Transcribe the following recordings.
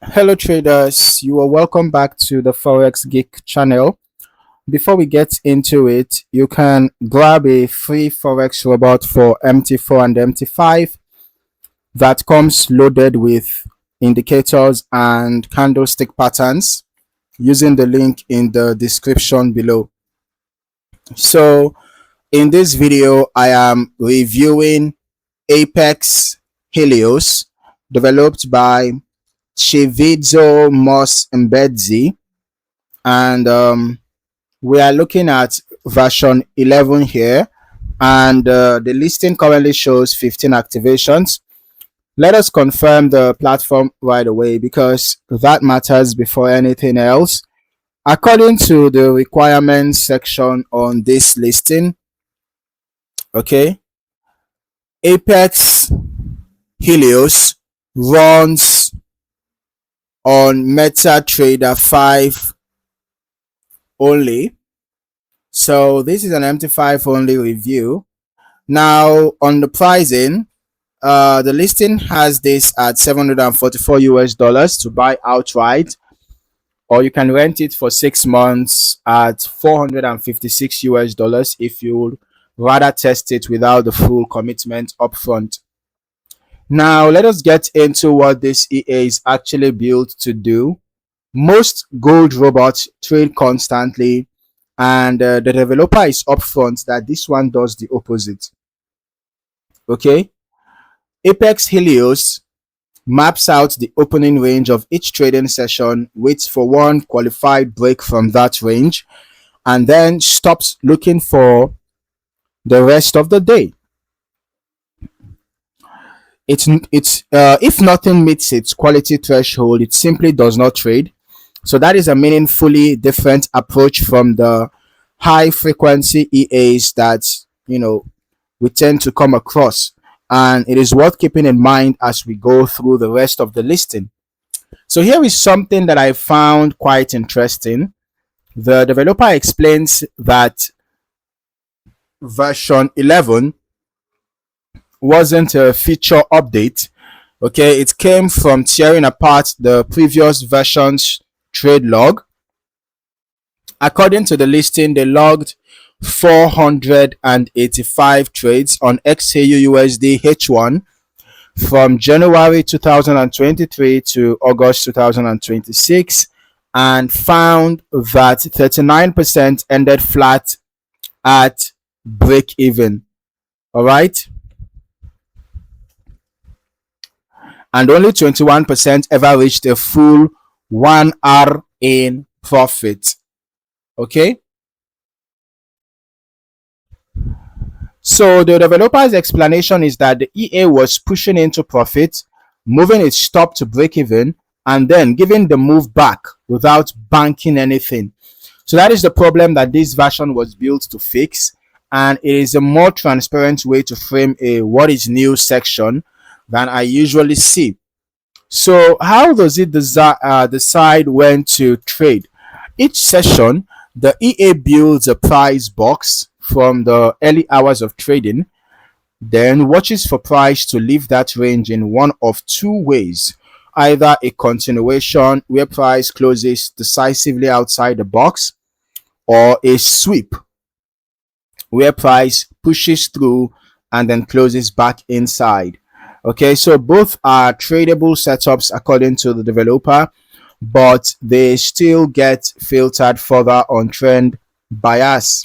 Hello traders, you are welcome back to the Forex Geek channel. Before we get into it, you can grab a free Forex robot for MT4 and MT5 that comes loaded with indicators and candlestick patterns using the link in the description below. So in this video, I am reviewing Apex Helios developed by Tshivhidzo Moss Mbedzi, and we are looking at version 11 here, and the listing currently shows 15 activations. Let us confirm the platform right away because that matters before anything else. According to the requirements section on this listing, okay, Apex Helios runs on MetaTrader 5 only. So this is an MT5 only review. Now on the pricing, the listing has this at 744 US dollars to buy outright, or you can rent it for 6 months at 456 US dollars if you would rather test it without the full commitment upfront. Now let us get into what this EA is actually built to do. Most gold robots trade constantly, and the developer is upfront that this one does the opposite. Okay, Apex Helios maps out the opening range of each trading session, waits for one qualified break from that range, and then stops looking for the rest of the day. If nothing meets its quality threshold, it simply does not trade. So that is a meaningfully different approach from the high frequency EAs that we tend to come across, and it is worth keeping in mind as we go through the rest of the listing. So here is something that I found quite interesting. The developer explains that version 11 wasn't a feature update. Okay, it came from tearing apart the previous version's trade log. According to the listing, they logged 485 trades on XAUUSD H1 from January 2023 to August 2026, and found that 39% ended flat at break even. All right, and only 21% ever reached a full 1R in profit. Okay, so the developer's explanation is that the EA was pushing into profit, moving its stop to break even, and then giving the move back without banking anything. So that is the problem that this version was built to fix, and it is a more transparent way to frame a what is new section than I usually see. So how does it decide when to trade? Each session, the EA builds a price box from the early hours of trading, then watches for price to leave that range in one of two ways: either a continuation where price closes decisively outside the box, or a sweep where price pushes through and then closes back inside. Okay, so both are tradable setups according to the developer, but they still get filtered further on trend bias,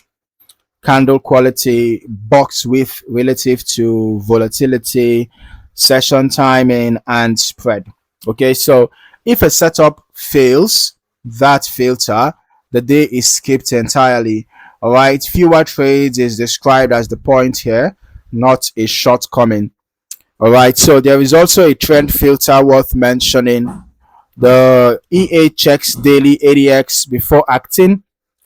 candle quality, box width relative to volatility, session timing, and spread. Okay, so if a setup fails that filter, the day is skipped entirely. All right, fewer trades is described as the point here, not a shortcoming. All right, so there is also a trend filter worth mentioning. The EA checks daily ADX before acting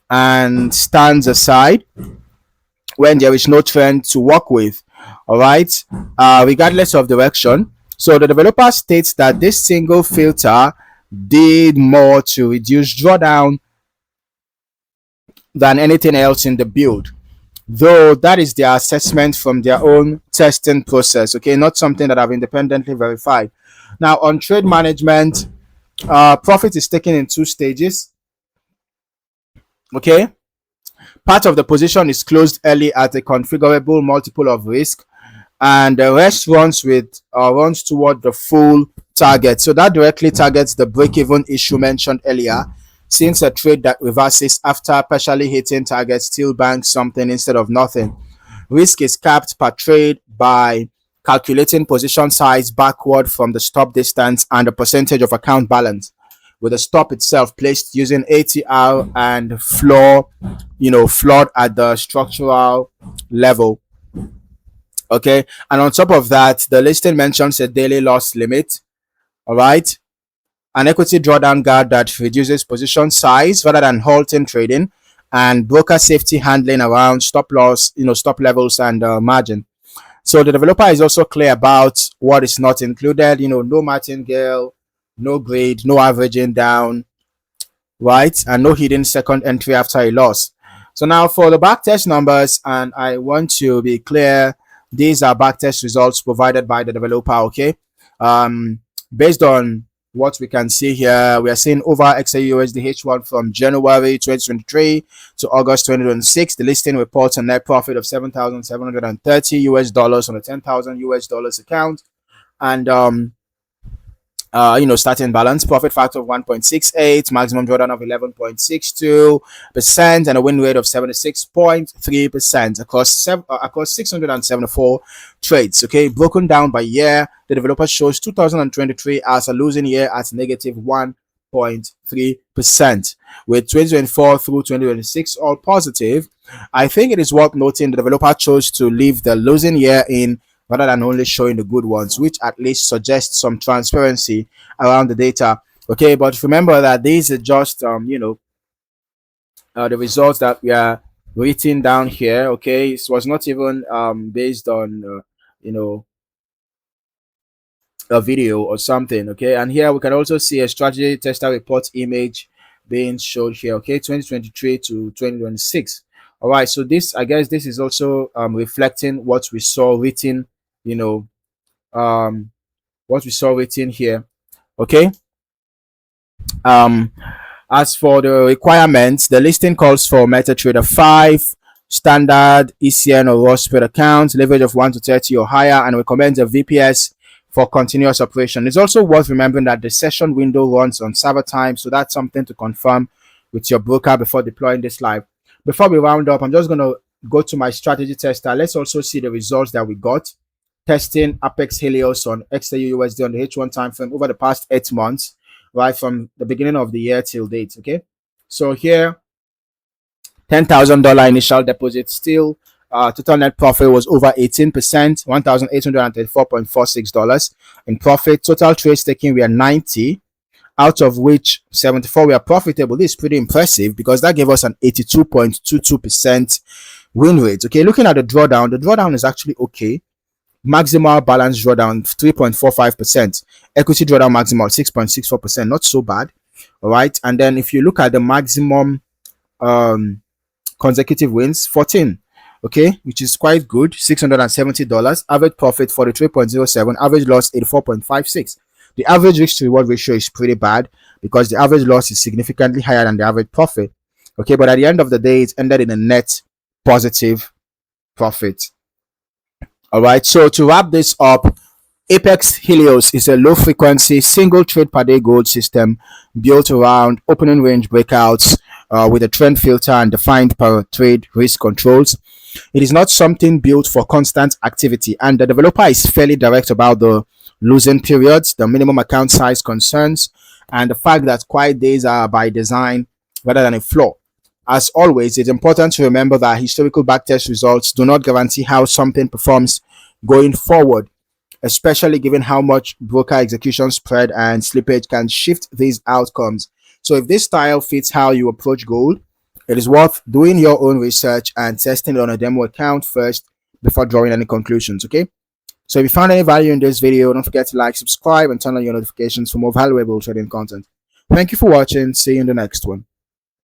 and stands aside when there is no trend to work with. All right, regardless of direction. So the developer states that this single filter did more to reduce drawdown than anything else in the build, though that is their assessment from their own testing process. Okay, not something that I've independently verified. Now on trade management, Profit is taken in two stages. Okay, part of the position is closed early at a configurable multiple of risk, and the rest runs toward the full target. So that directly targets the break-even issue mentioned earlier. Since a trade that reverses after partially hitting target still banks something instead of nothing. Risk is capped per trade by calculating position size backward from the stop distance and the percentage of account balance, with the stop itself placed using ATR and floor, floored at the structural level. Okay, and on top of that, the listing mentions a daily loss limit. All right, an equity drawdown guard that reduces position size rather than halting trading, and broker safety handling around stop loss, stop levels and margin. So the developer is also clear about what is not included. No martingale, no grade, no averaging down, right, and no hidden second entry after a loss. So now for the backtest numbers, and I want to be clear, these are backtest results provided by the developer. Okay, based on what we can see here, we are seeing over XAUSD H1 from January 2023 to August 2026. The listing reports a net profit of $7,730 on a $10,000 account, and starting balance profit factor of 1.68, maximum drawdown of 11.62%, and a win rate of 76.3% across 674 trades. Okay, broken down by year, the developer shows 2023 as a losing year at negative 1.3%, with 2024 through 2026 all positive. I think it is worth noting the developer chose to leave the losing year in rather than only showing the good ones, which at least suggests some transparency around the data. Okay, but remember that these are just the results that we are written down here. Okay, it was not even based on a video or something. Okay, and here we can also see a strategy tester report image being showed here. Okay, 2023 to 2026. All right, so this, I guess this is also reflecting what we saw written, what we saw written here. Okay, as for the requirements, the listing calls for MetaTrader 5, standard ECN or raw spread accounts, leverage of 1 to 30 or higher, and recommends a VPS for continuous operation. It's also worth remembering that the session window runs on server time, so that's something to confirm with your broker before deploying this live. Before we round up, I'm just going to go to my strategy tester. Let's also see the results that we got testing Apex Helios on XAUUSD on the H1 time frame over the past 8 months, right from the beginning of the year till date. Okay, so here, $10,000 initial deposit, still total net profit was over 18%, $1,834.46 in profit. Total trades taken were 90, out of which 74 were profitable. This is pretty impressive because that gave us an 82.22% win rate. Okay, looking at the drawdown is actually okay. Maximal balance drawdown 3.45%, equity drawdown maximal 6.64%, not so bad. All right, and then if you look at the maximum consecutive wins, 14, okay, which is quite good, $670. Average profit 43.07, average loss 84.56. The average risk to reward ratio is pretty bad because the average loss is significantly higher than the average profit. Okay, but at the end of the day, it's ended in a net positive profit. All right, so to wrap this up, Apex Helios is a low frequency single trade per day gold system built around opening range breakouts with a trend filter and defined per trade risk controls. It is not something built for constant activity, and the developer is fairly direct about the losing periods, the minimum account size concerns, and the fact that quiet days are by design rather than a flaw. As always, it's important to remember that historical backtest results do not guarantee how something performs going forward, especially given how much broker execution spread and slippage can shift these outcomes. So if this style fits how you approach gold, it is worth doing your own research and testing it on a demo account first before drawing any conclusions. Okay, so if you found any value in this video, don't forget to like, subscribe, and turn on your notifications for more valuable trading content. Thank you for watching. See you in the next one.